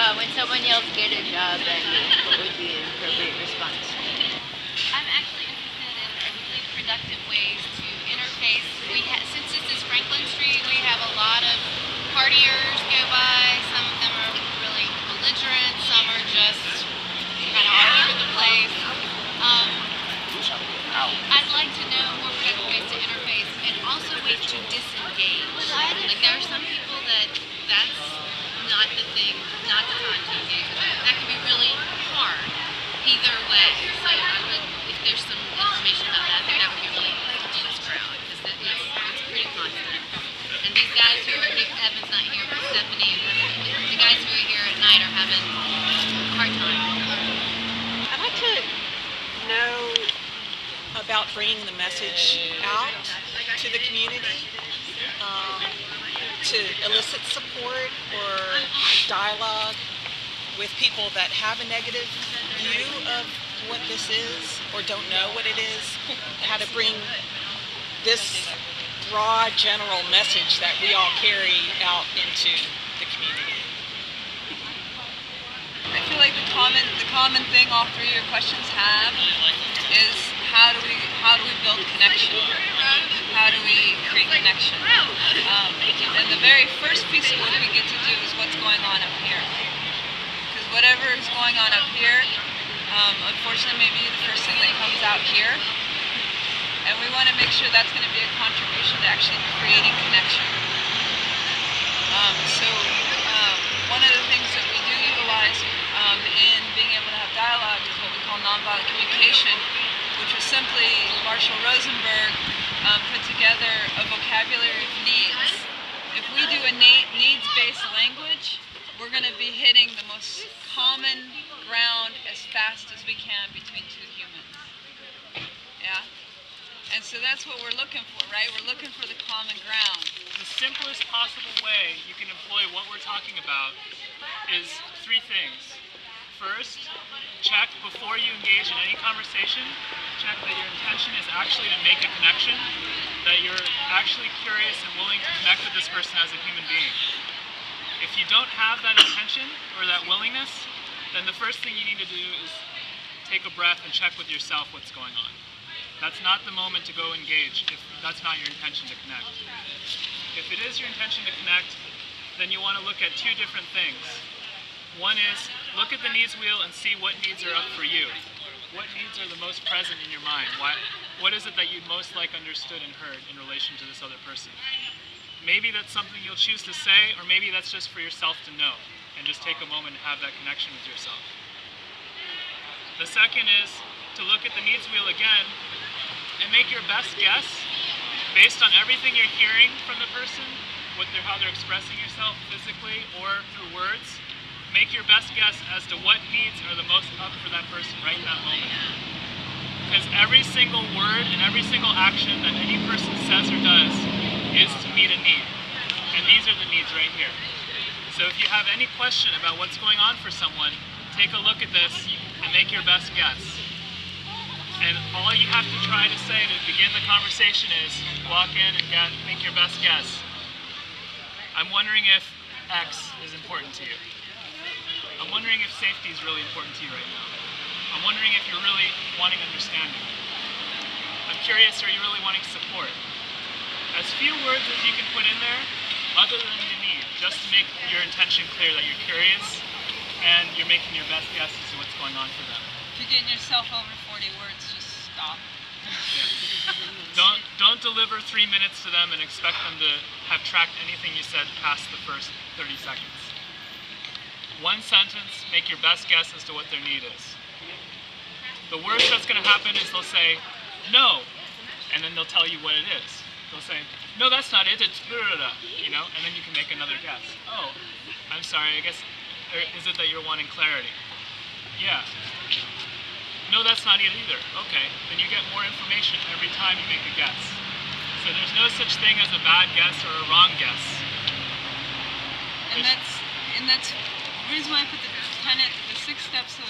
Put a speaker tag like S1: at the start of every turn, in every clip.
S1: When someone yells, "Get a job," then what would be the appropriate response?
S2: I'm actually interested in really productive ways to interface. Since this is Franklin Street, we have a lot of partiers go by. Some of them are really belligerent. Some are just kind of all over the place. I'd like to know more productive ways to interface and also ways to disengage. Like there are some people that's not the thing, not the time to engage with them. That can be really hard either way. So I would, if there's some information about that, I think that would be really helpful to this crowd because it's pretty constant. And these guys who are here, Evan's not here, but Stephanie, the guys who are here at night are having a hard time.
S3: I'd like to know about bringing the message out to the community, to elicit support or dialogue with people that have a negative view of what this is or don't know what it is, how to bring this broad general message that we all carry out into the community.
S4: I feel like the common thing all three of your questions have is how do we build connection? How do we create connection? And the very first piece of what we get to do is what's going on up here. Because whatever is going on up here, unfortunately, may be the first thing that comes out here. And we want to make sure that's going to be a contribution to actually creating connection. One of the things that we do utilize in being able to have dialogue is what we call nonviolent communication, which was simply Marshall Rosenberg put together a vocabulary of needs. If we do a needs-based language, we're going to be hitting the most common ground as fast as we can between two humans. Yeah? And so that's what we're looking for, right? We're looking for the common ground.
S5: The simplest possible way you can employ what we're talking about is three things. First, check before you engage in any conversation, check that your intention is actually to make a connection, that you're actually curious and willing to connect with this person as a human being. If you don't have that intention or that willingness, then the first thing you need to do is take a breath and check with yourself what's going on. That's not the moment to go engage if that's not your intention to connect. If it is your intention to connect, then you want to look at two different things. One is, look at the needs wheel and see what needs are up for you. What needs are the most present in your mind? What is it that you'd most like understood and heard in relation to this other person? Maybe that's something you'll choose to say, or maybe that's just for yourself to know, and just take a moment and have that connection with yourself. The second is to look at the needs wheel again and make your best guess based on everything you're hearing from the person, how they're expressing yourself physically or through words. Make your best guess as to what needs are the most up for that person right in that moment. Because every single word and every single action that any person says or does is to meet a need. And these are the needs right here. So if you have any question about what's going on for someone, take a look at this and make your best guess. And all you have to try to say to begin the conversation is, walk in and make your best guess. I'm wondering if X is important to you. I'm wondering if safety is really important to you right now. I'm wondering if you're really wanting understanding. I'm curious, are you really wanting support? As few words as you can put in there, other than the need, just to make your intention clear that you're curious and you're making your best guess as to what's going on for them.
S4: If you're getting yourself over 40 words, just stop.
S5: Don't deliver 3 minutes to them and expect them to have tracked anything you said past the first 30 seconds. One sentence, make your best guess as to what their need is. The worst that's going to happen is they'll say, no, and then they'll tell you what it is. They'll say, no, that's not it, it's blah, blah, blah, and then you can make another guess. Oh, I'm sorry, I guess, is it that you're wanting clarity? Yeah. No, that's not it either. Okay, then you get more information every time you make a guess. So there's no such thing as a bad guess or a wrong guess.
S4: And that's the reason why I put the 6 steps of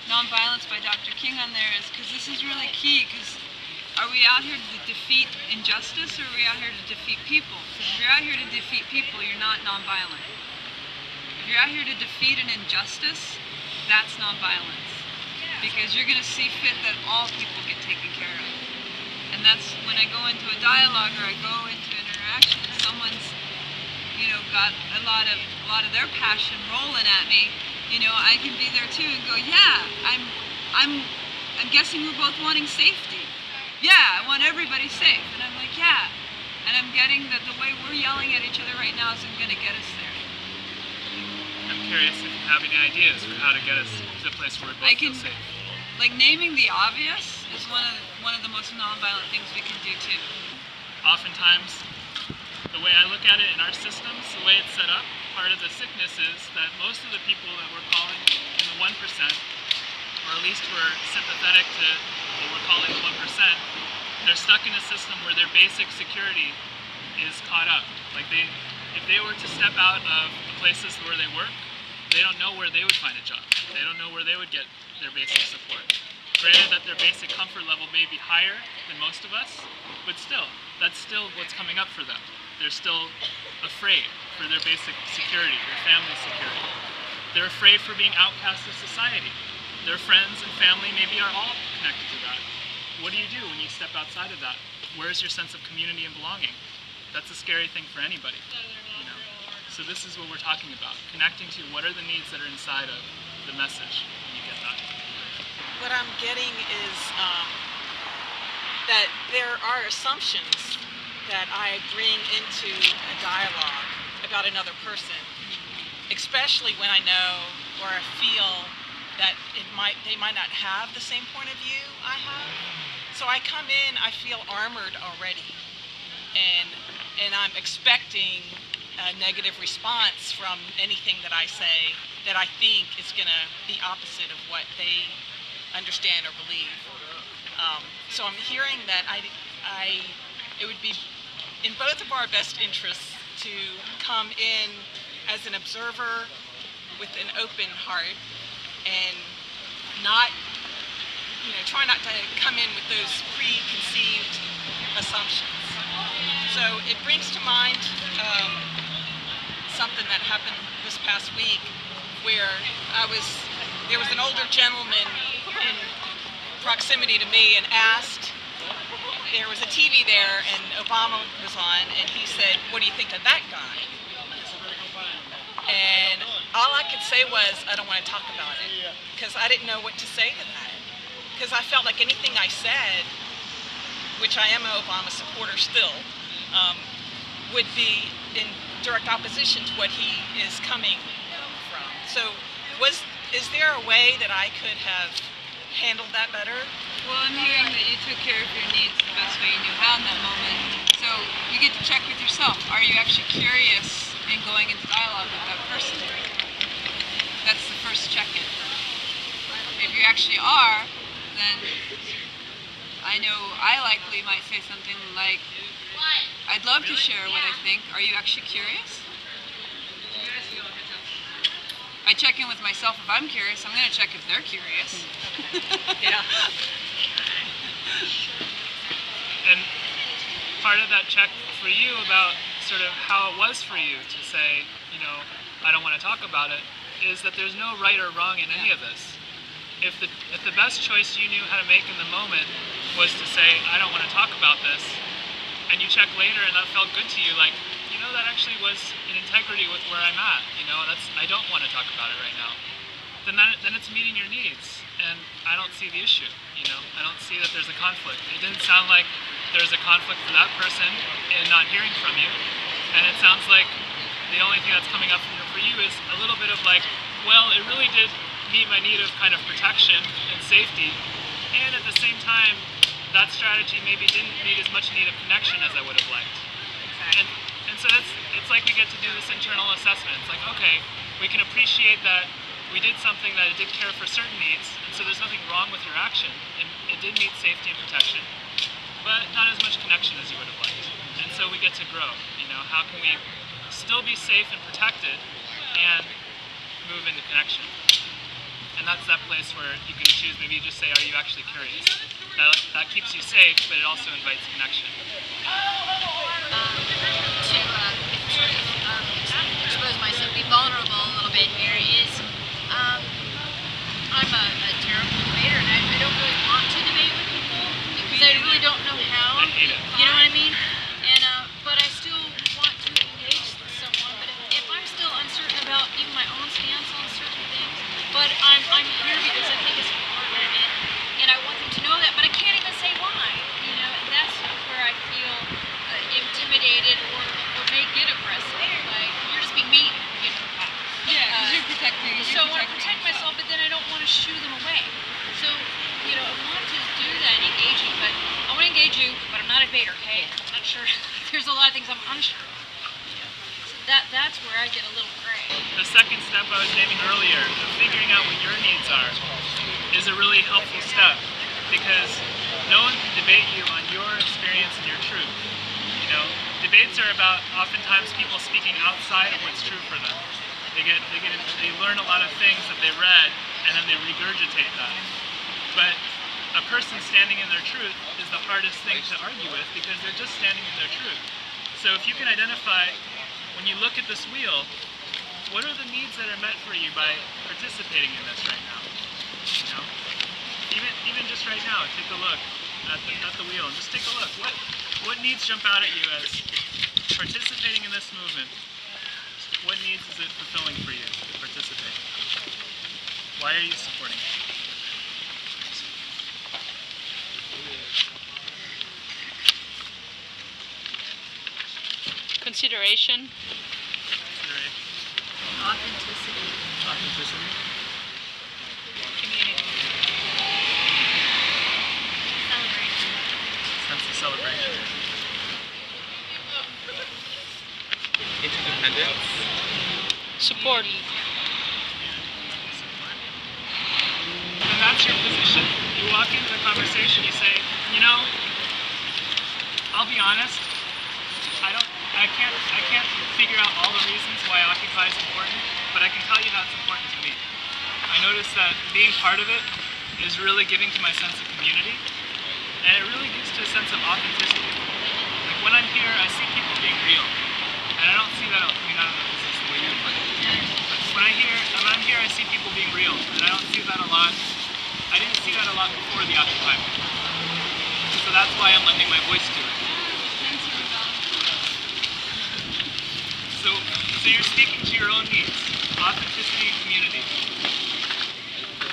S4: nonviolence by Dr. King on there is because this is really key. Because are we out here to defeat injustice or are we out here to defeat people? Because if you're out here to defeat people, you're not nonviolent. If If you're out here to defeat an injustice, that's nonviolence. Because you're going to see fit that all people get taken care of. And that's when I go into a dialogue or I go into an interaction, someone's, got a lot of their passion rolling at me. I can be there too and go, yeah, I'm guessing we're both wanting safety. Yeah, I want everybody safe. And I'm like, yeah. And I'm getting that the way we're yelling at each other right now isn't going to get us there.
S5: I'm curious if you have any ideas for how to get us to a place where we both feel safe.
S4: Like naming the obvious is one of the most nonviolent things we can do too.
S5: Oftentimes, the way I look at it in our systems, the way it's set up, part of the sickness is that most of the people that we're calling in the 1%, or at least we're sympathetic to what we're calling the 1%, they're stuck in a system where their basic security is caught up. Like if they were to step out of the places where they work, they don't know where they would find a job. They don't know where they would get their basic support. Granted that their basic comfort level may be higher than most of us, but still, that's still what's coming up for them. They're still afraid for their basic security, their family security. They're afraid for being outcast of society. Their friends and family maybe are all connected to that. What do you do when you step outside of that? Where's your sense of community and belonging? That's a scary thing for anybody, So this is what we're talking about, connecting to what are the needs that are inside of the message when you get that.
S3: What I'm getting is that there are assumptions that I bring into a dialogue about another person, especially when I know or I feel that they might not have the same point of view I have. So I come in, I feel armored already, and I'm expecting a negative response from anything that I say that I think is going to be opposite of what they understand or believe. So I'm hearing that it would be in both of our best interests to come in as an observer with an open heart and not, try not to come in with those preconceived assumptions. So it brings to mind something that happened this past week where there was an older gentleman in proximity to me and asked, there was a TV there and Obama was on, and he said, "What do you think of that guy?" And all I could say was, I don't want to talk about it, because I didn't know what to say to that. Because I felt like anything I said, which I am an Obama supporter still, would be in direct opposition to what he is coming from. So is there a way that I could have handled that better?
S4: Well, I'm hearing that you took care of your needs the best way you knew how in that moment. So you get to check with yourself. Are you actually curious in going into dialogue with that person? That's the first check-in. If you actually are, then I know I likely might say something like, "I'd love to share what I think. Are you actually curious?" I check in with myself if I'm curious. I'm going to check if they're curious.
S3: Yeah.
S5: And part of that check for you about sort of how it was for you to say, I don't want to talk about it, is that there's no right or wrong in any of this. If the best choice you knew how to make in the moment was to say, I don't want to talk about this, and you check later and that felt good to you, like, that actually was in integrity with where I'm at, I don't want to talk about it right now, then it's meeting your needs, and I don't see the issue, I don't see that there's a conflict. It didn't sound like there's a conflict for that person in not hearing from you, and it sounds like the only thing that's coming up for you is a little bit of like, well, it really did meet my need of kind of protection and safety, and at the same time, that strategy maybe didn't meet as much need of connection as I would have liked. And so it's like we get to do this internal assessment. It's like, okay, we can appreciate that we did something that it did care for certain needs, and so there's nothing wrong with your action. It did meet safety and protection, but not as much connection as you would have liked. And so we get to grow. How can we still be safe and protected and move into connection? And that's that place where you can choose, maybe you just say, are you actually curious? That keeps you safe, but it also invites connection.
S1: To expose myself, be vulnerable a little bit,
S2: I'm a terrible debater, and I don't really want to debate with people because I really don't know how.
S5: I hate it.
S2: You know what I mean? And but I still want to engage someone. But if I'm still uncertain about even my own stance on certain things, but I'm here because I think it's important, and I want them to know that. But I can't even say why. You know, and that's where I feel intimidated or may get aggressive. Like you're just being mean. You know.
S4: Yeah, because you're protecting.
S2: So I want to protect myself, but then I don't want to shoo them away. So, you know, I want to do that engaging, but I want to engage you, but I'm not a debater, okay? I'm not sure. There's a lot of things I'm unsure. So that's where I get a little gray.
S5: The second step I was naming earlier, of figuring out what your needs are, is a really helpful step, because no one can debate you on your experience and your truth. You know, debates are about oftentimes people speaking outside of what's true for them. They learn a lot of things that they read, and then they regurgitate that. But a person standing in their truth is the hardest thing to argue with, because they're just standing in their truth. So if you can identify, when you look at this wheel, what are the needs that are met for you by participating in this right now? You know, even just right now, take a look at the wheel and just take a look. What needs jump out at you as participating in this movement? What needs is it fulfilling for you to participate? Why are you supporting it?
S1: Consideration.
S2: Authenticity.
S5: Authenticity.
S2: Community. Celebration.
S5: Sense of celebration.
S6: Interdependence.
S1: Support.
S5: And that's your position. You walk into the conversation, you say, you know, I'll be honest, I can't figure out all the reasons why Occupy is important, but I can tell you how it's important to me. I notice that being part of it is really giving to my sense of community, and it really gives to a sense of authenticity. Like when I'm here, I see people being real, and I don't see that. I mean, I don't know if this is the way you put it, but when I'm here, I see people being real, and I don't see that a lot. I didn't see that a lot before the Occupy movement, so that's why I'm lending my voice to it. So you're speaking to your own needs, authenticity and community.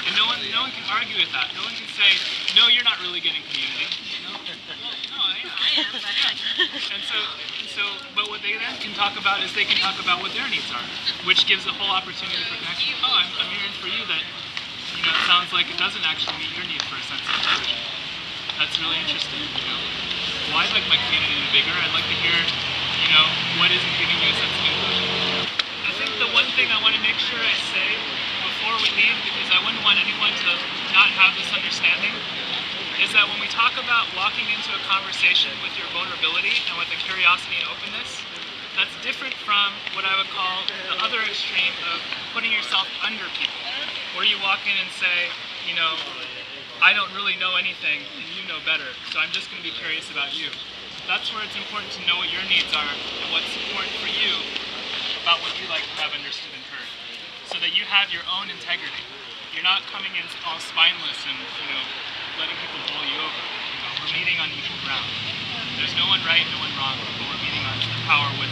S5: And no one can argue with that. No one can say, no, you're not really getting community. No, I am. But what they then can talk about is they can talk about what their needs are, which gives a whole opportunity for connection. Oh, I'm hearing for you that, you know, it sounds like it doesn't actually meet your need for a sense of inclusion. That's really interesting, you know. Well, I'd like my community to be bigger. I'd like to hear, you know, what isn't giving you a sense of inclusion. I think the one thing I want to make sure I say before we leave, because I wouldn't want anyone to not have this understanding, is that when we talk about walking into a conversation with your vulnerability and with a curiosity and openness, that's different from what I would call the other extreme of putting yourself under people, where you walk in and say, you know, I don't really know anything and you know better, so I'm just going to be curious about you. That's where it's important to know what your needs are and what's important for you about what you like to have understood and heard, so that you have your own integrity. You're not coming in all spineless and, you know, letting people bowl you over. You know, we're meeting on equal ground. There's no one right, no one wrong, but we're meeting on the power with